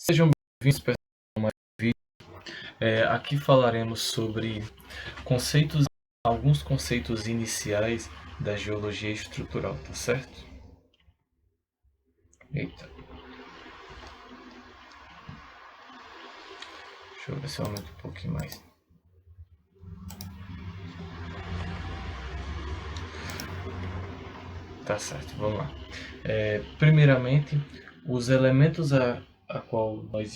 Sejam bem-vindos, pessoal, a mais um vídeo. Aqui falaremos sobre alguns conceitos iniciais da geologia estrutural, tá certo? Eita. Deixa eu ver se eu aumento um pouquinho mais. Tá certo, vamos lá. Primeiramente, os elementos a qual nós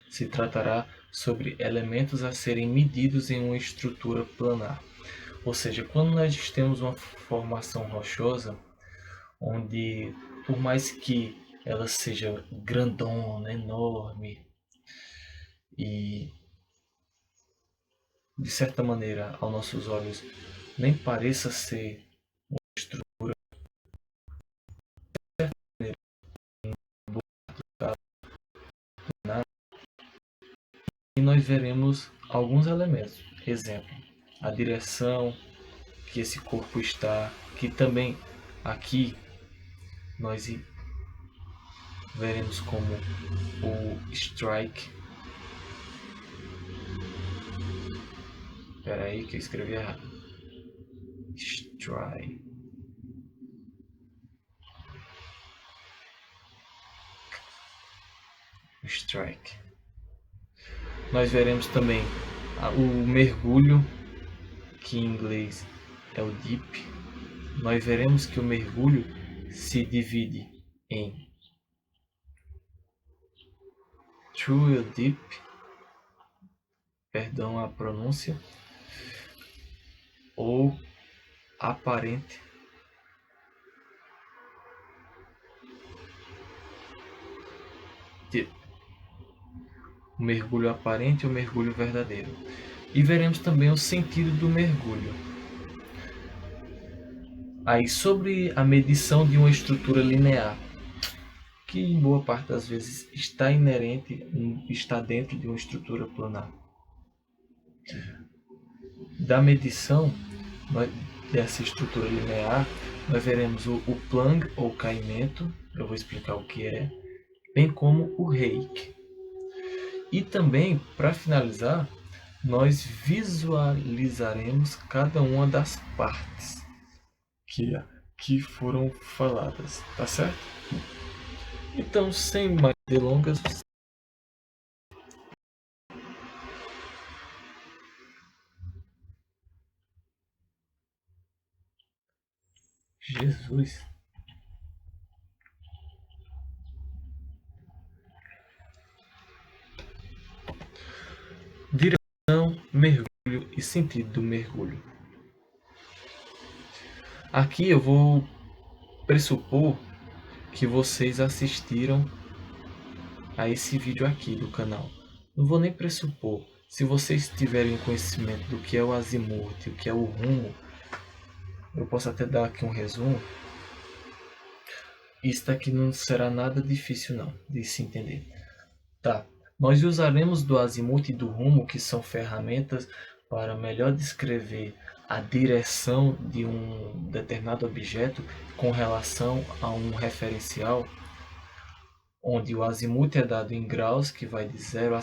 se tratará sobre elementos a serem medidos em uma estrutura planar. Ou seja, quando nós temos uma formação rochosa, onde por mais que ela seja grandona, enorme e de certa maneira aos nossos olhos nem pareça ser uma estrutura, e nós veremos alguns elementos. Exemplo, a direção que esse corpo está, que também aqui nós veremos como o strike. Espera aí que eu escrevi errado. Strike. Nós veremos também o mergulho, que em inglês é o deep. Nós veremos que o mergulho se divide em true deep, perdão a pronúncia, ou aparente deep. O mergulho aparente e o mergulho verdadeiro. E veremos também o sentido do mergulho. Aí sobre a medição de uma estrutura linear, que em boa parte das vezes está dentro de uma estrutura planar. Da medição dessa estrutura linear, nós veremos o plunge ou caimento, eu vou explicar o que é, bem como o rake. E também, para finalizar, nós visualizaremos cada uma das partes que foram faladas, tá certo? Então, sem mais delongas, Jesus. Direção, mergulho e sentido do mergulho. Aqui eu vou pressupor que vocês assistiram a esse vídeo aqui do canal. Não vou nem pressupor. Se vocês tiverem conhecimento do que é o azimuth, o que é o rumo, eu posso até dar aqui um resumo. Isso aqui não será nada difícil não de se entender. Tá. Nós usaremos do azimuth e do rumo, que são ferramentas para melhor descrever a direção de um determinado objeto com relação a um referencial, onde o azimuth é dado em graus, que vai de 0 a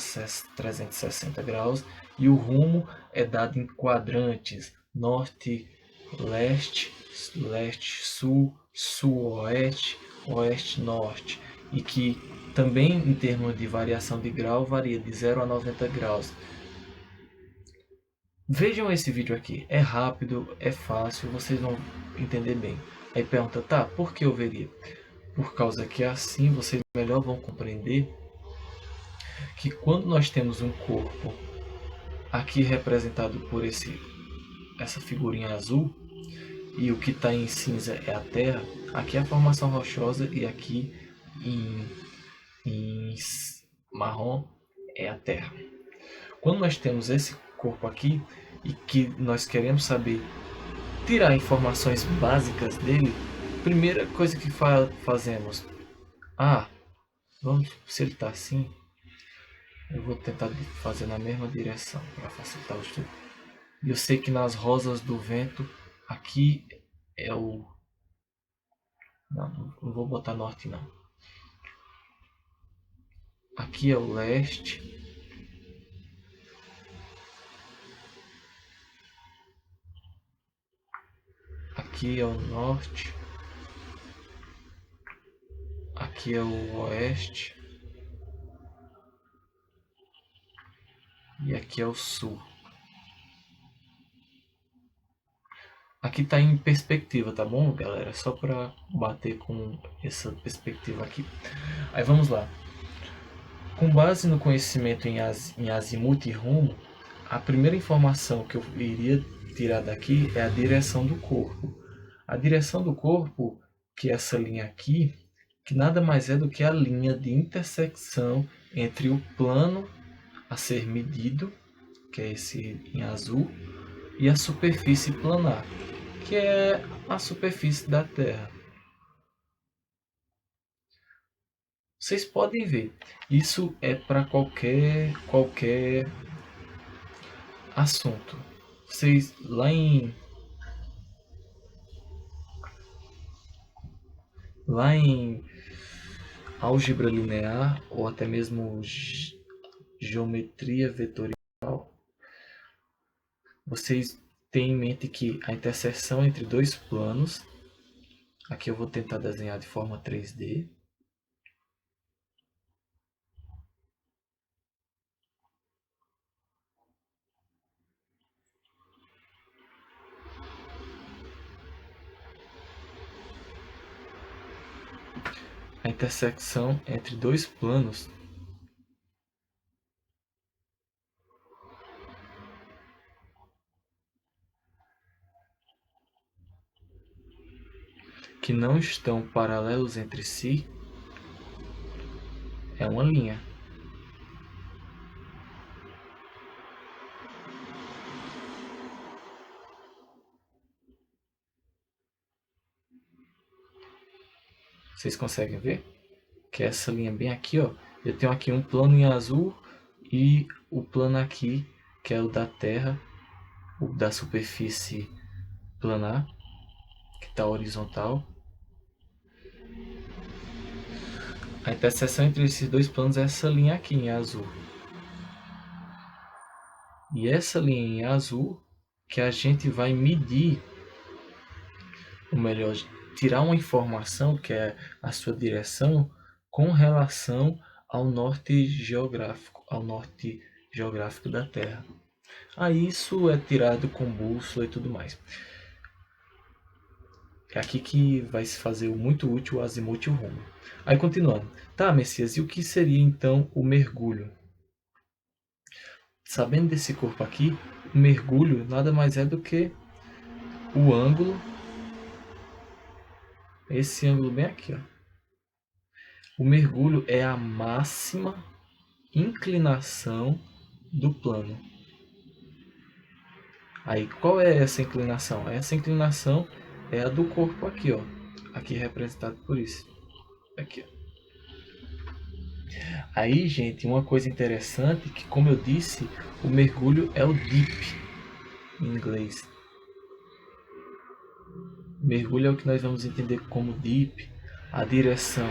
360 graus, e o rumo é dado em quadrantes, norte, leste, leste-sul, sul-oeste, oeste-norte, e que também em termos de variação de grau varia de 0 a 90 graus. Vejam esse vídeo aqui, é rápido, é fácil, vocês vão entender bem. Aí pergunta, tá, por que eu veria? Por causa que assim vocês melhor vão compreender que quando nós temos um corpo aqui representado por essa figurinha azul, e o que está em cinza é a Terra, aqui é a formação rochosa e aqui em marrom é a Terra. Quando nós temos esse corpo aqui e que nós queremos saber, tirar informações básicas dele, primeira coisa que fazemos, se ele está assim, eu vou tentar fazer na mesma direção para facilitar o estudo. E eu sei que nas rosas do vento, aqui é o Não vou botar norte não. Aqui é o leste. Aqui é o norte. Aqui é o oeste. E aqui é o sul. Aqui tá em perspectiva, tá bom, galera? Só para bater com essa perspectiva aqui. Aí vamos lá. Com base no conhecimento em azimuth e rumo, a primeira informação que eu iria tirar daqui é a direção do corpo. A direção do corpo, que é essa linha aqui, que nada mais é do que a linha de intersecção entre o plano a ser medido, que é esse em azul, e a superfície planar, que é a superfície da Terra. Vocês podem ver, isso é para qualquer assunto. Vocês lá em álgebra linear ou até mesmo geometria vetorial, vocês têm em mente que a interseção entre dois planos, aqui eu vou tentar desenhar de forma 3D. A intersecção entre dois planos que não estão paralelos entre si é uma linha. Vocês conseguem ver? Que é essa linha bem aqui, ó. Eu tenho aqui um plano em azul e o plano aqui, que é o da Terra, o da superfície planar, que está horizontal. A interseção entre esses dois planos é essa linha aqui em azul. E essa linha em azul que a gente vai medir, ou melhor, tirar uma informação que é a sua direção com relação ao norte geográfico da Terra. Aí isso é tirado com bússola e tudo mais. É aqui que vai se fazer muito útil o azimuth e o rumo. Aí continuando. Tá, Messias, e o que seria então o mergulho? Sabendo desse corpo aqui, o mergulho nada mais é do que o ângulo, esse ângulo bem aqui, ó. O mergulho é a máxima inclinação do plano. Aí, qual é essa inclinação? Essa inclinação é a do corpo aqui, ó. Aqui representado por isso. Aqui, ó. Aí, gente, uma coisa interessante que, como eu disse, o mergulho é o dip em inglês. Mergulho é o que nós vamos entender como dip. A direção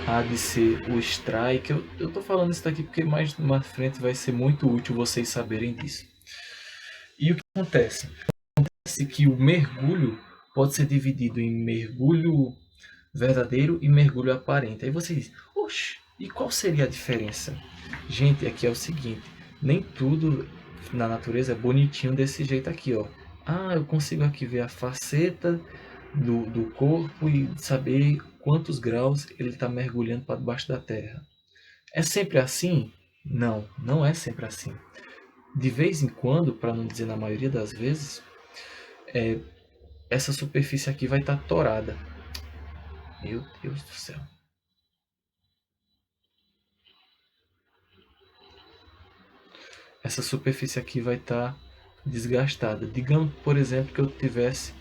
há de ser o strike. Eu estou falando isso daqui porque mais na frente vai ser muito útil vocês saberem disso. E o que acontece? Acontece que o mergulho pode ser dividido em mergulho verdadeiro e mergulho aparente. Aí você diz, oxe, e qual seria a diferença? Gente, aqui é o seguinte, nem tudo na natureza é bonitinho desse jeito aqui, ó. Ah, eu consigo aqui ver a faceta do corpo e saber quantos graus ele está mergulhando para debaixo da terra. É sempre assim? Não, não é sempre assim. De vez em quando, para não dizer na maioria das vezes, essa superfície aqui vai estar torada. Meu Deus do céu. Essa superfície aqui vai estar desgastada. Digamos, por exemplo, que eu tivesse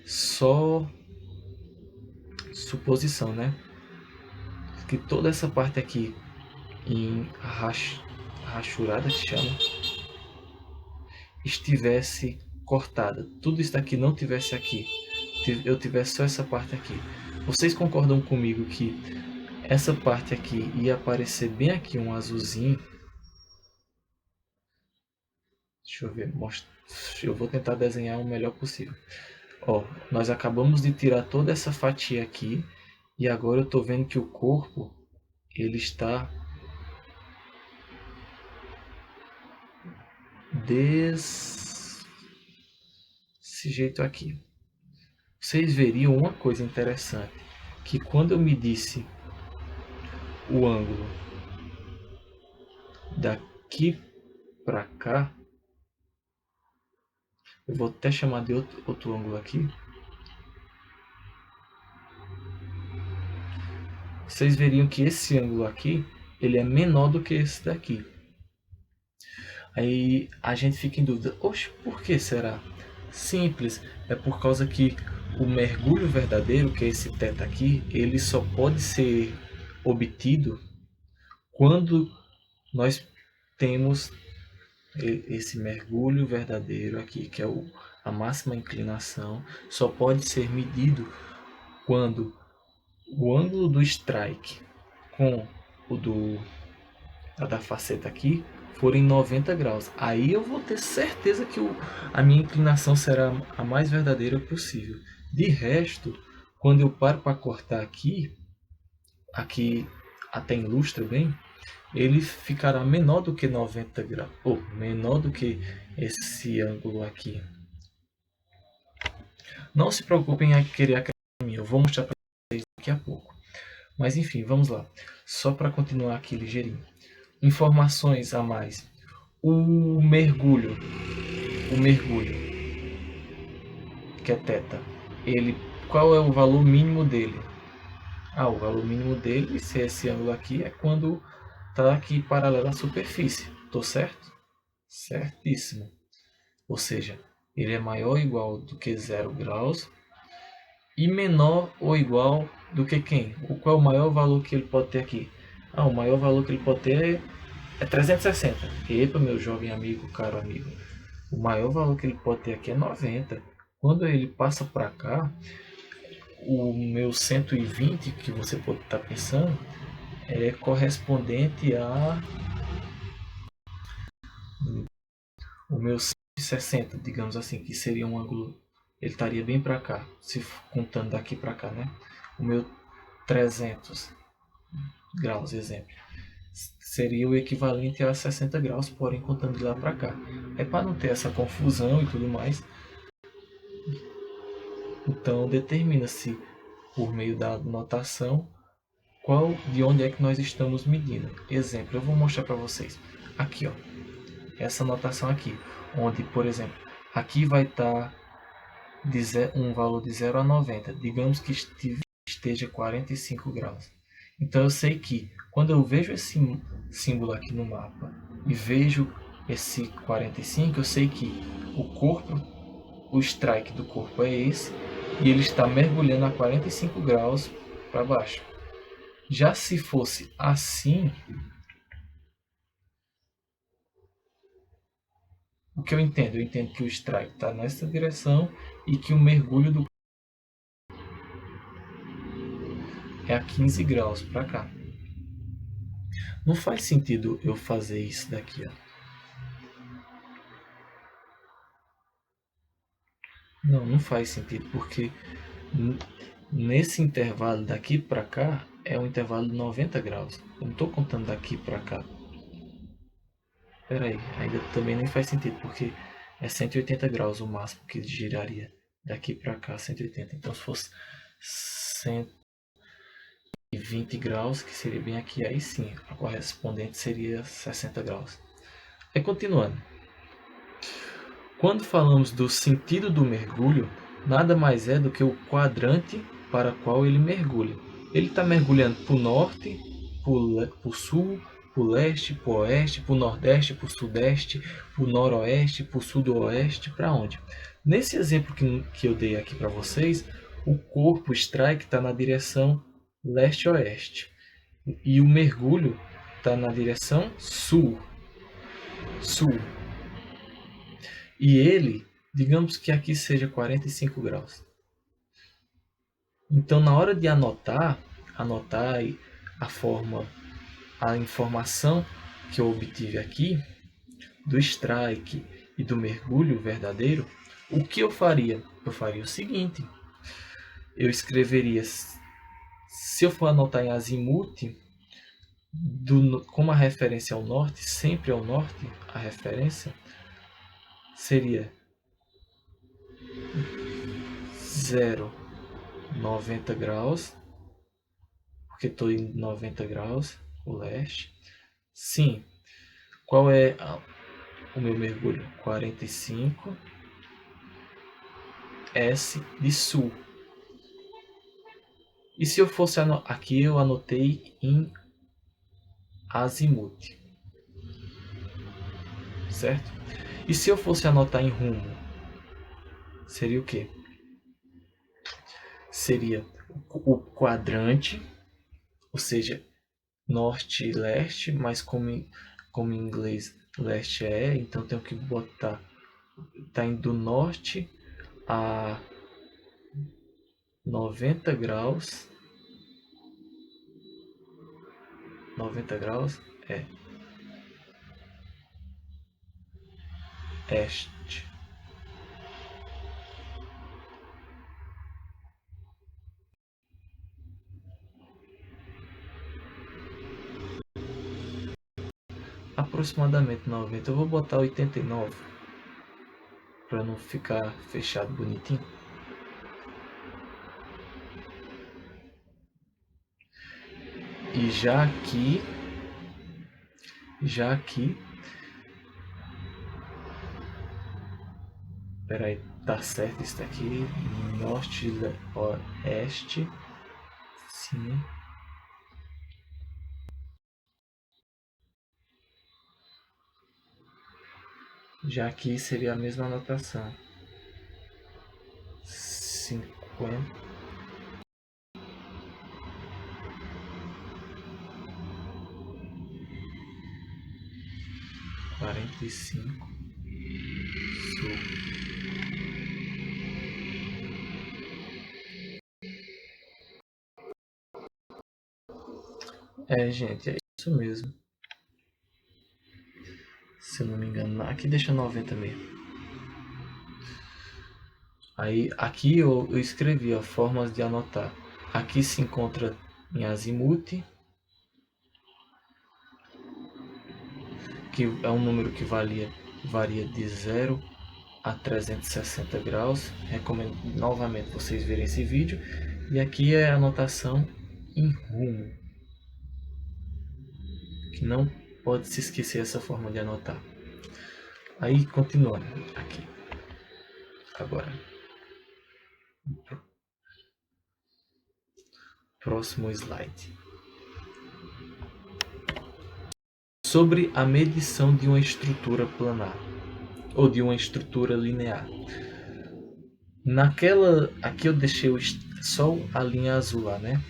só suposição, né? Que toda essa parte aqui em rachurada, que chama, estivesse cortada. Tudo isso daqui não tivesse aqui. Eu tivesse só essa parte aqui. Vocês concordam comigo que essa parte aqui ia aparecer bem aqui um azulzinho? Deixa eu ver, eu vou tentar desenhar o melhor possível. Ó, nós acabamos de tirar toda essa fatia aqui e agora eu estou vendo que o corpo ele está desse jeito aqui. Vocês veriam uma coisa interessante, que quando eu medisse o ângulo daqui para cá, eu vou até chamar de outro ângulo aqui. Vocês veriam que esse ângulo aqui, ele é menor do que esse daqui. Aí a gente fica em dúvida, oxe, por que será? Simples, é por causa que o mergulho verdadeiro, que é esse θ aqui, ele só pode ser obtido quando nós temos esse mergulho verdadeiro aqui, que é a máxima inclinação, só pode ser medido quando o ângulo do strike com a da faceta aqui forem 90 graus. Aí eu vou ter certeza que a minha inclinação será a mais verdadeira possível. De resto, quando eu paro para cortar aqui até ilustra bem, ele ficará menor do que 90 graus, ou menor do que esse ângulo aqui. Não se preocupem em querer acreditar em mim, eu vou mostrar para vocês daqui a pouco. Mas enfim, vamos lá. Só para continuar aqui ligeirinho. Informações a mais. O mergulho, que é θ, qual é o valor mínimo dele? O valor mínimo dele, se é esse ângulo aqui, é quando está aqui paralelo à superfície. Estou certo? Certíssimo. Ou seja, ele é maior ou igual do que 0 graus e menor ou igual do que quem? Qual é o maior valor que ele pode ter aqui? O maior valor que ele pode ter é 360. Epa, meu jovem amigo, caro amigo. O maior valor que ele pode ter aqui é 90. Quando ele passa para cá, o meu 120, que você pode estar pensando, é correspondente a o meu 160, digamos assim, que seria um ângulo, ele estaria bem para cá, se contando daqui para cá, né? O meu 300 graus, exemplo, seria o equivalente a 60 graus, porém contando de lá para cá. É para não ter essa confusão e tudo mais, então determina-se por meio da notação de onde é que nós estamos medindo. Exemplo, eu vou mostrar para vocês. Aqui, ó, essa notação aqui, onde, por exemplo, aqui vai estar um valor de 0 a 90. Digamos que esteja 45 graus. Então eu sei que quando eu vejo esse símbolo aqui no mapa e vejo esse 45, eu sei que o strike do corpo é esse e ele está mergulhando a 45 graus para baixo. Já se fosse assim, o que eu entendo? Eu entendo que o strike está nessa direção e que o mergulho é a 15 graus para cá. Não faz sentido eu fazer isso daqui, ó. Não faz sentido, porque nesse intervalo daqui para cá é um intervalo de 90 graus. Eu não estou contando daqui para cá. Espera aí, ainda também nem faz sentido, porque é 180 graus o máximo que giraria daqui para cá, 180. Então se fosse 120 graus, que seria bem aqui, aí sim, a correspondente seria 60 graus. Aí continuando. Quando falamos do sentido do mergulho, nada mais é do que o quadrante para qual ele mergulha. Ele está mergulhando para o norte, para o sul, para o leste, para o oeste, para o nordeste, para o sudeste, para o noroeste, para o sudoeste, para onde? Nesse exemplo que eu dei aqui para vocês, o corpo strike está na direção leste-oeste e o mergulho está na direção sul. E ele, digamos que aqui seja 45 graus. Então, na hora de anotar a informação que eu obtive aqui, do strike e do mergulho verdadeiro, o que eu faria? Eu faria o seguinte, eu escreveria, se eu for anotar em azimuth, como a referência ao norte, sempre ao norte, a referência seria 0,90 graus, porque estou em 90 graus, o leste. Sim, qual é o meu mergulho? 45 S de sul. E se eu fosse aqui eu anotei em azimuth, certo? E se eu fosse anotar em rumo, seria o quê? Seria o quadrante, ou seja, norte e leste, mas como em inglês leste é, então tenho que botar, tá indo do norte a 90 graus, 90 graus é este. Aproximadamente 90, eu vou botar 89 para não ficar fechado bonitinho. E já aqui, peraí, tá certo isso daqui, norte, oeste, sim. Já aqui seria a mesma anotação. 50, 45, sul. É, gente, é isso mesmo. Se eu não me engano, aqui deixa 90 mesmo. Aí, aqui eu escrevi ó, formas de anotar. Aqui se encontra em azimuth, que é um número que varia de 0 a 360 graus. Recomendo novamente vocês verem esse vídeo. E aqui é a anotação em rumo, que não pode se esquecer essa forma de anotar. Aí, continuando aqui. Agora, próximo slide. Sobre a medição de uma estrutura planar ou de uma estrutura linear. Aqui eu deixei só a linha azul lá, né?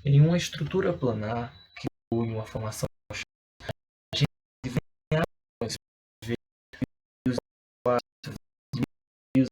Em uma estrutura planar, que possui uma formação, a gente vê os quadros, os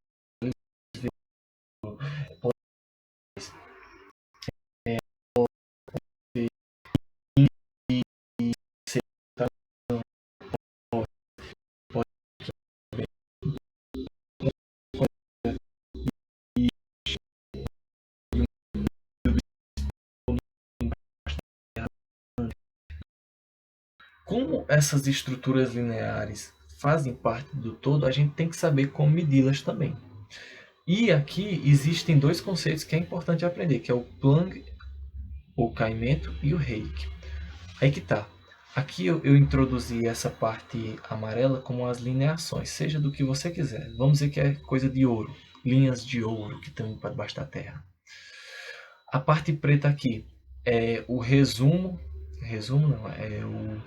como essas estruturas lineares fazem parte do todo, a gente tem que saber como medi-las também. E aqui existem dois conceitos que é importante aprender, que é o plano, o caimento e o reiki. Aí que tá. Aqui eu introduzi essa parte amarela como as lineações, seja do que você quiser. Vamos dizer que é coisa de ouro, linhas de ouro que estão para debaixo da terra. A parte preta aqui é o resumo não,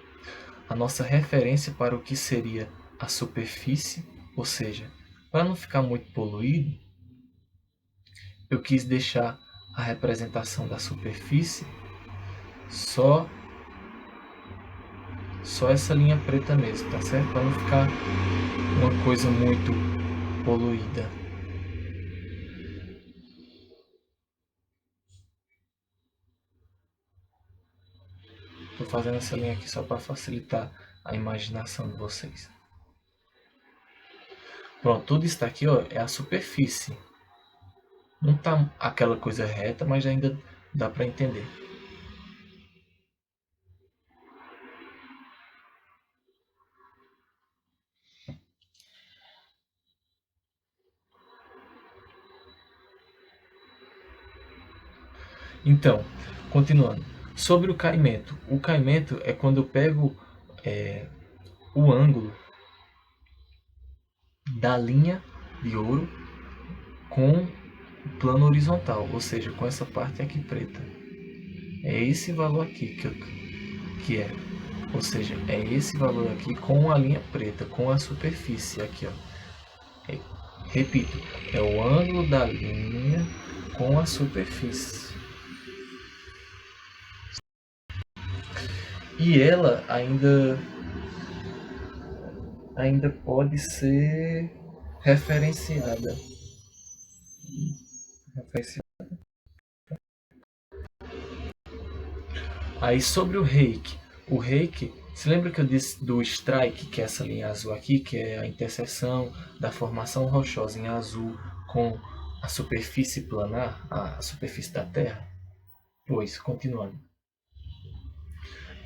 a nossa referência para o que seria a superfície, ou seja, para não ficar muito poluído, eu quis deixar a representação da superfície só essa linha preta mesmo, tá certo? Para não ficar uma coisa muito poluída. Estou fazendo essa linha aqui só para facilitar a imaginação de vocês. Pronto, tudo isso aqui, ó, é a superfície. Não tá aquela coisa reta, mas ainda dá para entender. Então, continuando. Sobre o caimento. O caimento é quando eu pego o ângulo da linha de ouro com o plano horizontal, ou seja, com essa parte aqui preta. É esse valor aqui que é. Ou seja, é esse valor aqui com a linha preta, com a superfície aqui, ó. Repito, é o ângulo da linha com a superfície. E ela ainda pode ser referenciada. Aí sobre o reiki, se lembra que eu disse do strike, que é essa linha azul aqui, que é a interseção da formação rochosa em azul com a superfície planar, a superfície da Terra? Pois, continuando.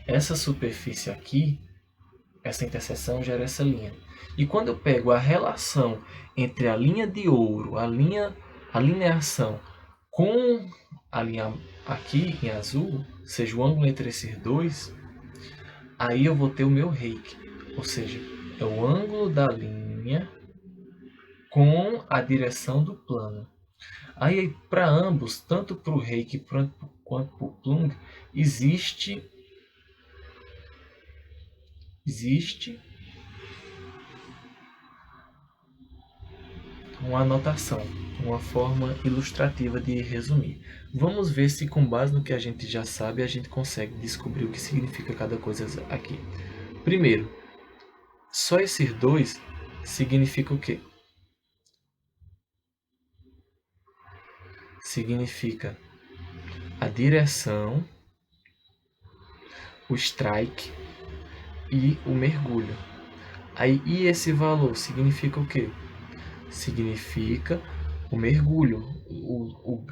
Essa superfície aqui, essa interseção gera essa linha. E quando eu pego a relação entre a linha de ouro, a lineação com a linha aqui em azul, seja o ângulo entre esses dois, aí eu vou ter o meu reiki. Ou seja, é o ângulo da linha com a direção do plano. Aí para ambos, tanto para o reiki quanto para o plung, existe uma anotação, uma forma ilustrativa de resumir. Vamos ver se com base no que a gente já sabe a gente consegue descobrir o que significa cada coisa aqui. Primeiro, só esses dois significa o quê? Significa a direção, o strike e o mergulho. Aí, e esse valor significa o quê? Significa o mergulho,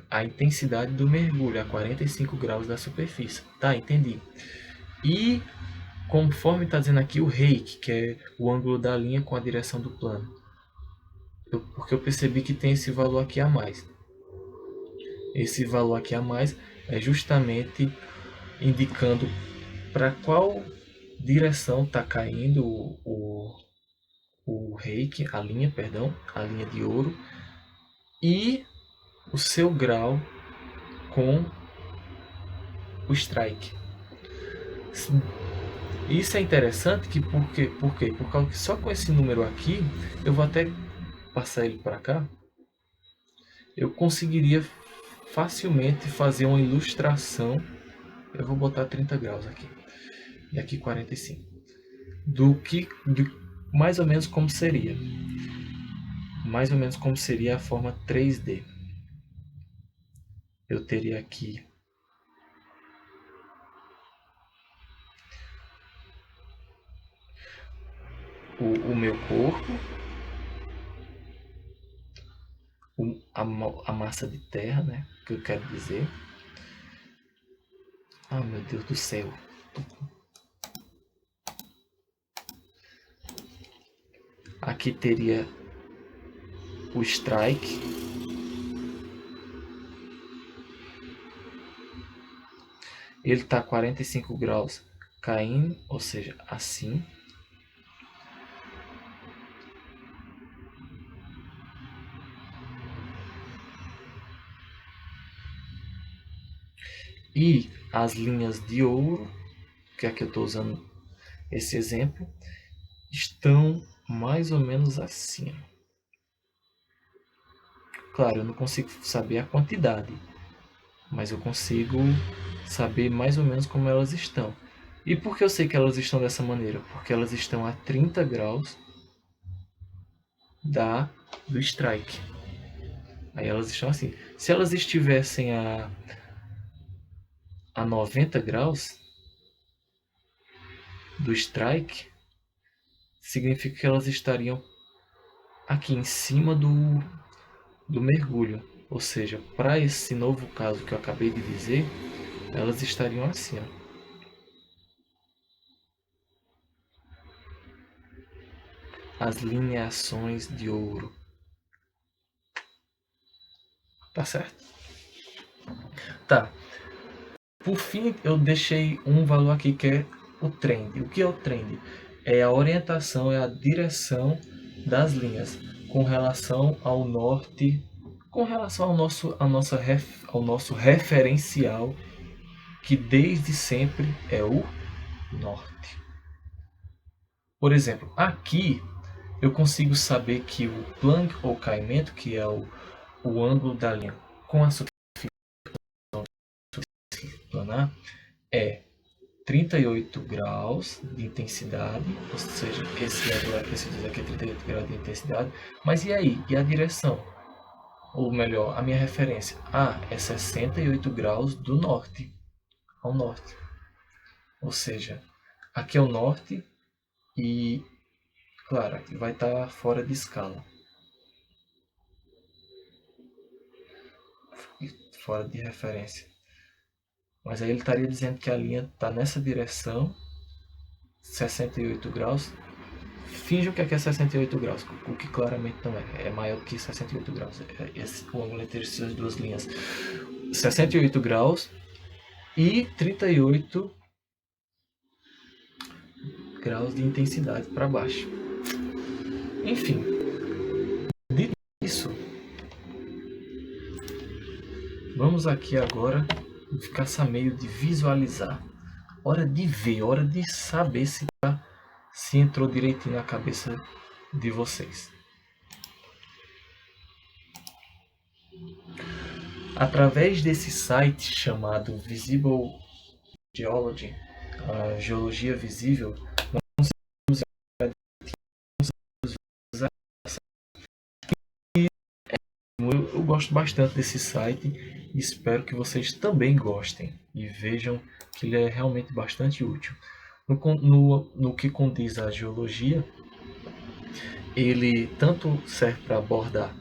a intensidade do mergulho a 45 graus da superfície. Tá, entendi. E conforme está dizendo aqui o reiki, que é o ângulo da linha com a direção do plano. Porque eu percebi que tem esse valor aqui a mais. Esse valor aqui a mais é justamente indicando para qual direção está caindo o reiki, a linha de ouro, e o seu grau com o strike. Isso é interessante por quê? Por causa que só com esse número aqui, eu vou até passar ele para cá, eu conseguiria facilmente fazer uma ilustração. Eu vou botar 30 graus aqui e aqui 45, de mais ou menos como seria a forma 3D. Eu teria aqui o meu corpo, a massa de terra, né, que eu quero dizer. Ah, meu Deus do céu. Aqui teria o strike. Ele está 45 graus caindo, ou seja, assim. E as linhas de ouro, que é que eu estou usando esse exemplo, estão mais ou menos assim. Claro, eu não consigo saber a quantidade, mas eu consigo saber mais ou menos como elas estão. E por que eu sei que elas estão dessa maneira? Porque elas estão a 30 graus do strike. Aí elas estão assim. Se elas estivessem a 90 graus, do strike, significa que elas estariam aqui em cima do mergulho. Ou seja, para esse novo caso que eu acabei de dizer, elas estariam assim, ó. As lineações de ouro. Tá certo? Tá. Por fim, eu deixei um valor aqui que é o trend. O que é o trend? É a orientação, é a direção das linhas com relação ao norte, com relação ao nosso referencial, que desde sempre é o norte. Por exemplo, aqui eu consigo saber que o plano ou caimento, que é o ângulo da linha com a superfície planar, é 38 graus de intensidade, ou seja, esse ângulo é preciso dizer que é 38 graus de intensidade. Mas e aí? E a direção? Ou melhor, a minha referência? É 68 graus do norte ao norte. Ou seja, aqui é o norte e, claro, aqui vai estar fora de escala. Fora de referência. Mas aí ele estaria dizendo que a linha está nessa direção, 68 graus. Finjam que aqui é 68 graus, o que claramente não é. É maior do que 68 graus. O ângulo entre essas duas linhas. 68 graus e 38 graus de intensidade para baixo. Enfim, dito isso, vamos aqui agora ficar essa meio de visualizar. Hora de ver, hora de saber se entrou direitinho na cabeça de vocês. Através desse site chamado Visible Geology, a geologia visível, nós eu gosto bastante desse site e espero que vocês também gostem e vejam que ele é realmente bastante útil. No que condiz à geologia, ele tanto serve para abordar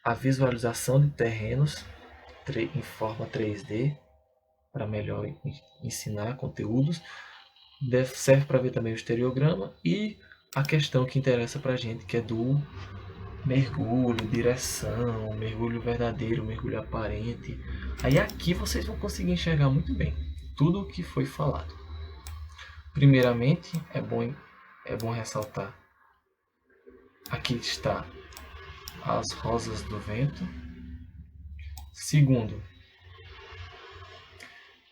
a visualização de terrenos em forma 3D, para melhor ensinar conteúdos, serve para ver também o estereograma e a questão que interessa para a gente, que é do mergulho, direção, mergulho verdadeiro, mergulho aparente. Aí aqui vocês vão conseguir enxergar muito bem tudo o que foi falado. Primeiramente, é bom ressaltar, aqui está as rosas do vento. Segundo,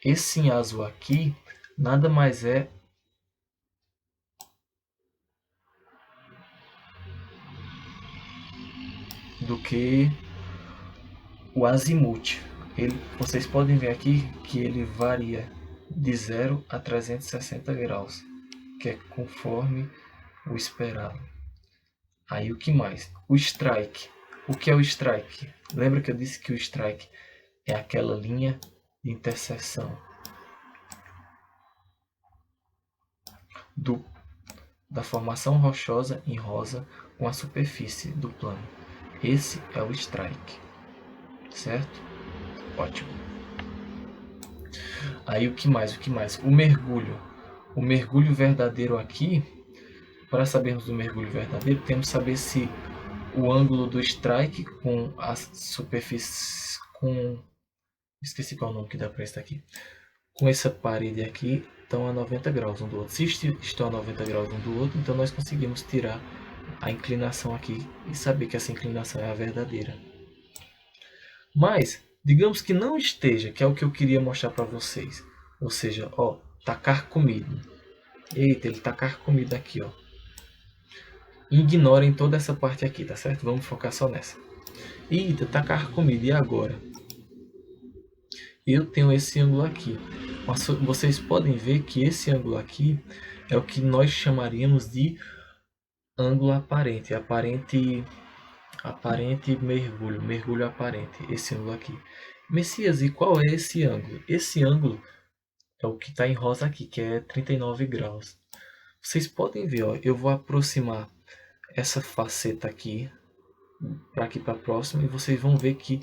esse em azul aqui nada mais é do que o azimuth. Vocês podem ver aqui que ele varia de 0 a 360 graus, que é conforme o esperado. Aí o que mais? O strike. O que é o strike? Lembra que eu disse que o strike é aquela linha de interseção da formação rochosa em rosa com a superfície do plano. Esse é o strike, certo? Ótimo. Aí o que mais? O mergulho. O mergulho verdadeiro aqui, para sabermos do mergulho verdadeiro, temos que saber se o ângulo do strike com a superfície esqueci qual é o nome que dá para isso aqui. Com essa parede aqui estão a 90 graus um do outro. Se estão a 90 graus um do outro, então nós conseguimos tirar a inclinação aqui e saber que essa inclinação é a verdadeira. Mas, digamos que não esteja, que é o que eu queria mostrar para vocês. Ou seja, ó, tá carcomido. Eita, ele tá carcomido aqui, ó. Ignorem toda essa parte aqui, tá certo? Vamos focar só nessa. Eita, tá carcomido. E agora? Eu tenho esse ângulo aqui. Mas vocês podem ver que esse ângulo aqui é o que nós chamaríamos de ângulo aparente. Aparente mergulho aparente. Esse ângulo aqui. Messias, e qual é esse ângulo? Esse ângulo é o que está em rosa aqui, que é 39 graus. Vocês podem ver, ó, eu vou aproximar essa faceta aqui para próxima e vocês vão ver que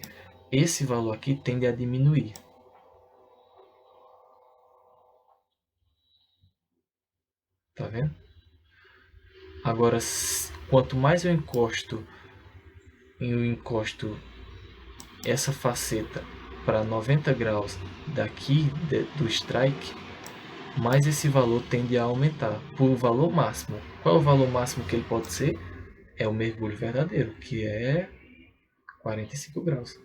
esse valor aqui tende a diminuir. Tá vendo? Agora, quanto mais eu encosto essa faceta para 90 graus daqui do strike, mais esse valor tende a aumentar por o valor máximo. Qual é o valor máximo que ele pode ser? É o mergulho verdadeiro, que é 45 graus.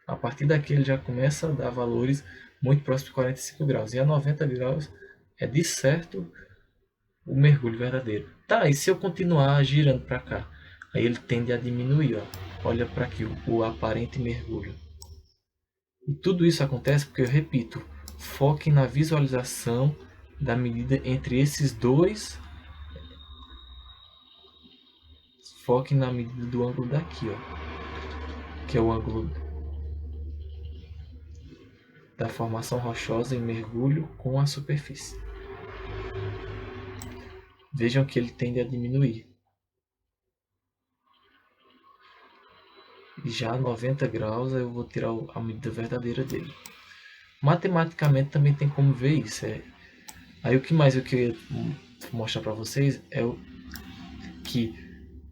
A partir daqui ele já começa a dar valores muito próximos de 45 graus. E a 90 graus é de certo o mergulho verdadeiro. Tá, e se eu continuar girando para cá? Aí ele tende a diminuir, ó. Olha para aqui, o aparente mergulho. E tudo isso acontece porque, eu repito, foque na visualização da medida entre esses dois. Foque na medida do ângulo daqui, ó, que é o ângulo da formação rochosa em mergulho com a superfície. Vejam que ele tende a diminuir. E já a 90 graus eu vou tirar a medida verdadeira dele. Matematicamente também tem como ver isso. Aí o que mais eu queria mostrar para vocês é que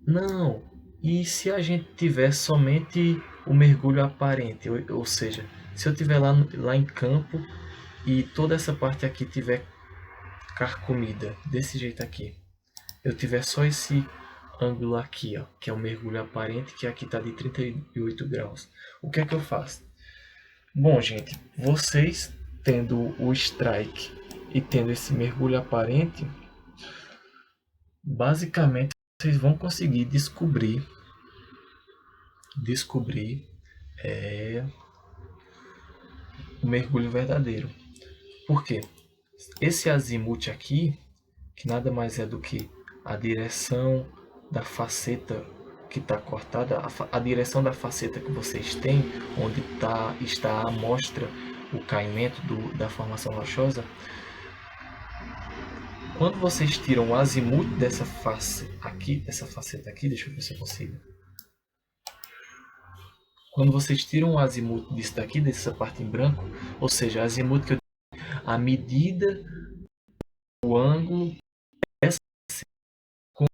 não. E se a gente tiver somente o mergulho aparente, ou seja, se eu tiver lá em campo e toda essa parte aqui tiver carcomida desse jeito aqui, eu tiver só esse ângulo aqui, ó, que é o mergulho aparente, que aqui está de 38 graus. O que é que eu faço? Bom, gente, vocês tendo o strike e tendo esse mergulho aparente, basicamente vocês vão conseguir descobrir o mergulho verdadeiro. Por quê? Esse azimuth aqui, que nada mais é do que a direção da faceta que está cortada, a direção da faceta que vocês têm, onde está a amostra, o caimento da formação rochosa. Quando vocês tiram o azimuth dessa faceta aqui, deixa eu ver se eu consigo. Quando vocês tiram o azimuth disso daqui, dessa parte em branco, ou seja, azimuth que eu a medida do ângulo dessa com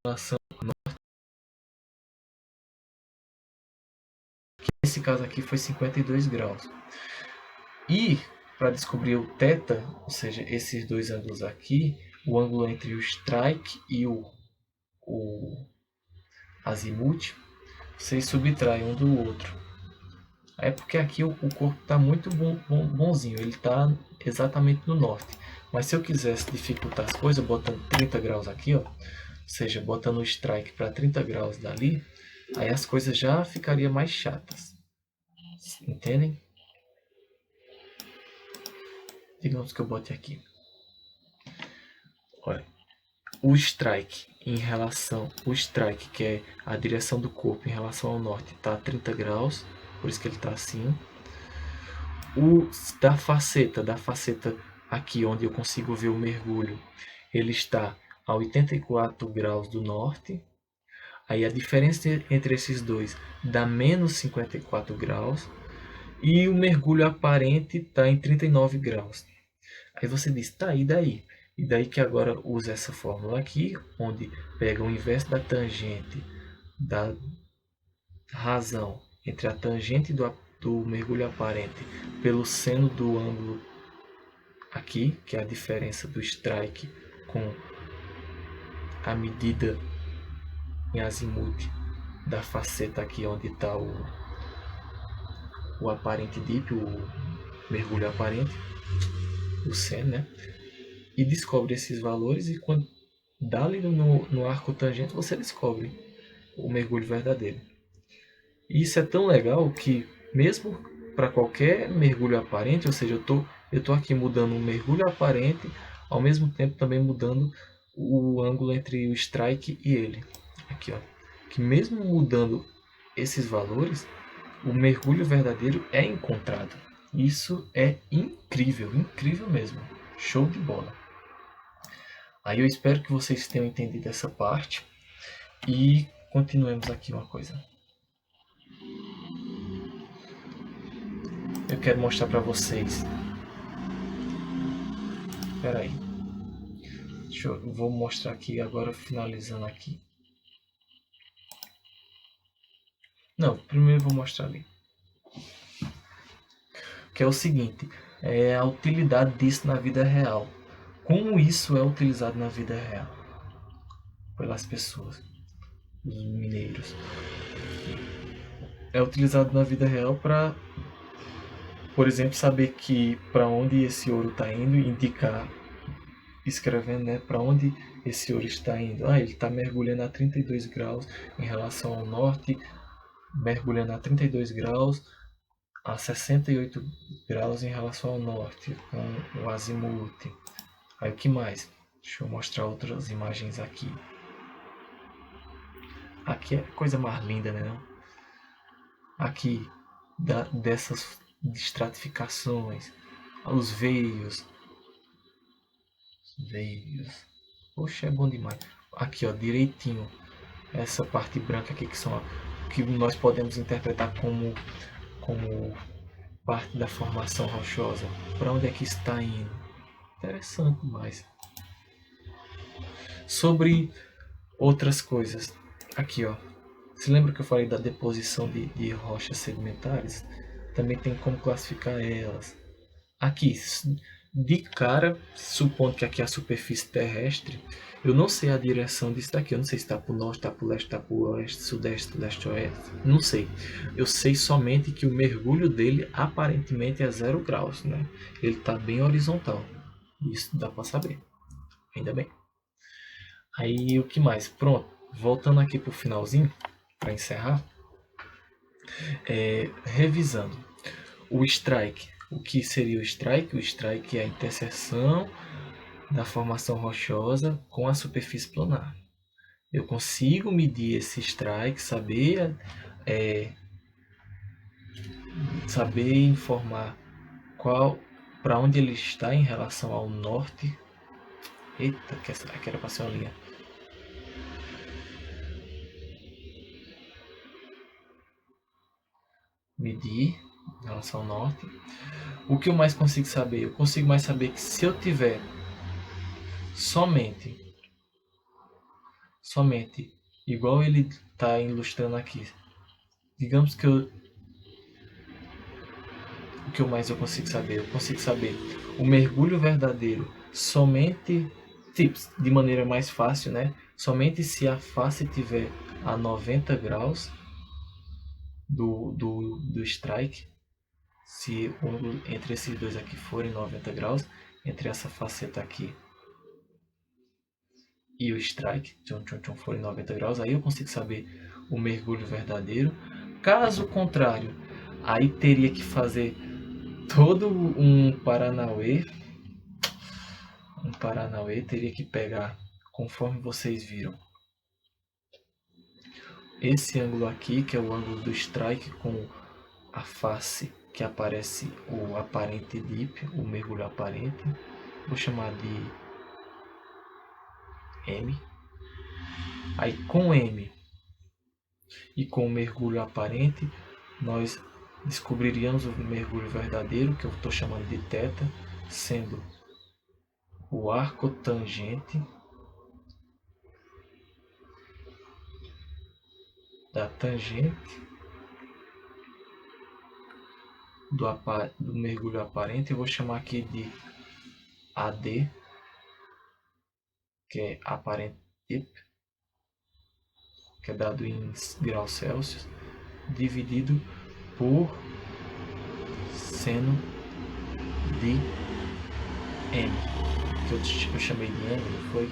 relação a norte, que nesse caso aqui foi 52 graus. E para descobrir o θ, ou seja, esses dois ângulos aqui, o ângulo entre o strike e o azimuth, vocês subtraem um do outro. É porque aqui o corpo está muito bonzinho, ele está exatamente no norte. Mas se eu quisesse dificultar as coisas, botando 30 graus aqui, ó, ou seja, botando o strike para 30 graus dali, aí as coisas já ficariam mais chatas. Entendem? Digamos que eu bote aqui. Olha, o strike que é a direção do corpo em relação ao norte, está a 30 graus, por isso que ele está assim. O da faceta aqui onde eu consigo ver o mergulho, ele está a 84 graus do norte. Aí a diferença entre esses dois dá menos 54 graus. E o mergulho aparente está em 39 graus. Aí você diz, tá, e daí? E daí que agora usa essa fórmula aqui, onde pega o inverso da tangente da razão entre a tangente do mergulho aparente pelo seno do ângulo aqui, que é a diferença do strike com a medida em azimuth da faceta aqui onde está o aparente dip, o mergulho aparente, o seno, né? E descobre esses valores, e quando dá ali no arco tangente, você descobre o mergulho verdadeiro. E isso é tão legal que, mesmo para qualquer mergulho aparente, ou seja, eu tô aqui mudando um mergulho aparente, ao mesmo tempo também mudando o ângulo entre o strike e ele. Aqui, ó. Que mesmo mudando esses valores, o mergulho verdadeiro é encontrado. Isso é incrível, incrível mesmo. Show de bola. Aí eu espero que vocês tenham entendido essa parte e continuemos aqui uma coisa. Eu quero mostrar para vocês. Espera aí. Eu vou mostrar aqui agora, finalizando aqui. Não, primeiro eu vou mostrar ali. Que é o seguinte, é a utilidade disso na vida real. Como isso é utilizado na vida real pelas pessoas, os mineiros. É utilizado na vida real para, por exemplo, saber que para onde esse ouro está indo, indicar, escrevendo, né, para onde esse ouro está indo. Ele está mergulhando a 32 graus em relação ao norte, mergulhando a 32 graus a 68 graus em relação ao norte, com o azimuth. Aí o que mais? Deixa eu mostrar outras imagens aqui. Aqui é a coisa mais linda, né? Não? Aqui, dessas estratificações, os veios. Poxa, é bom demais. Aqui, ó, direitinho. Essa parte branca aqui que nós podemos interpretar como parte da formação rochosa. Para onde é que está indo? Interessante demais. Sobre outras coisas. Aqui, ó. Se lembra que eu falei da deposição de rochas sedimentares? Também tem como classificar elas. Aqui, de cara, supondo que aqui é a superfície terrestre, eu não sei a direção disso daqui. Eu não sei se está para o norte, está para o leste, está para o oeste, sudeste, leste, oeste. Não sei. Eu sei somente que o mergulho dele aparentemente é 0 graus, né? Ele está bem horizontal. Isso dá para saber. Ainda bem. Aí o que mais? Pronto. Voltando aqui para o finalzinho, para encerrar. Revisando. O strike. O que seria o strike? O strike é a interseção da formação rochosa com a superfície planar. Eu consigo medir esse strike, saber informar para onde ele está em relação ao norte. Eita, que era para ser uma linha. Medir em relação ao norte. O que eu mais consigo saber? Eu consigo mais saber que se eu tiver somente igual ele está ilustrando aqui, digamos que o que mais eu consigo saber? Eu consigo saber o mergulho verdadeiro somente, de maneira mais fácil, né? Somente se a face tiver a 90 graus do strike. Se o ângulo entre esses dois aqui forem 90 graus, entre essa faceta aqui e o strike, forem 90 graus, aí eu consigo saber o mergulho verdadeiro. Caso contrário, aí teria que fazer todo um Paranauê. Teria que pegar, conforme vocês viram, esse ângulo aqui, que é o ângulo do strike, com a face que aparece o aparente dip, o mergulho aparente. Vou chamar de M. Aí com M e com o mergulho aparente, nós descobriríamos o mergulho verdadeiro, que eu estou chamando de θ, sendo o arco tangente da tangente do mergulho aparente. Eu vou chamar aqui de AD, que é aparente dip, que é dado em graus Celsius, dividido por seno de M, que eu chamei de M, não foi?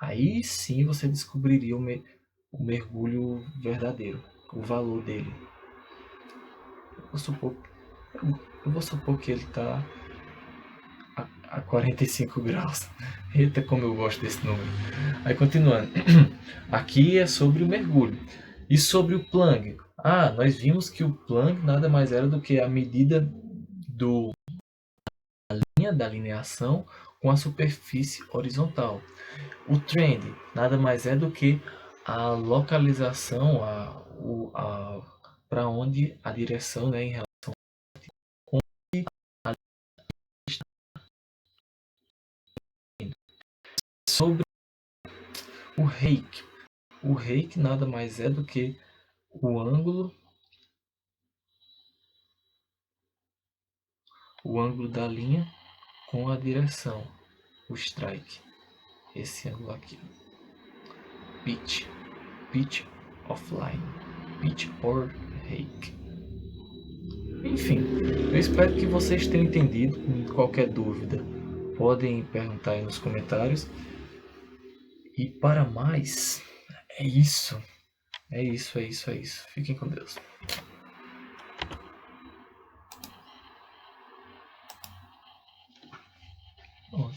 Aí sim você descobriria o mergulho verdadeiro, o valor dele. Eu vou supor que ele está a 45 graus. Eita, como eu gosto desse número. Aí continuando. Aqui é sobre o mergulho. E sobre o plug? Nós vimos que o plug nada mais era do que a medida do linha da alineação com a superfície horizontal. O trend nada mais é do que a localização, para onde a direção, né, em relação a sobre o rake. O rake nada mais é do que o ângulo da linha com a direção, o strike, esse ângulo aqui. Pitch, pitch offline, pitch or rake. Enfim, eu espero que vocês tenham entendido. Qualquer dúvida, podem perguntar aí nos comentários. E para mais, é isso. É isso, é isso, é isso. Fiquem com Deus. Bom,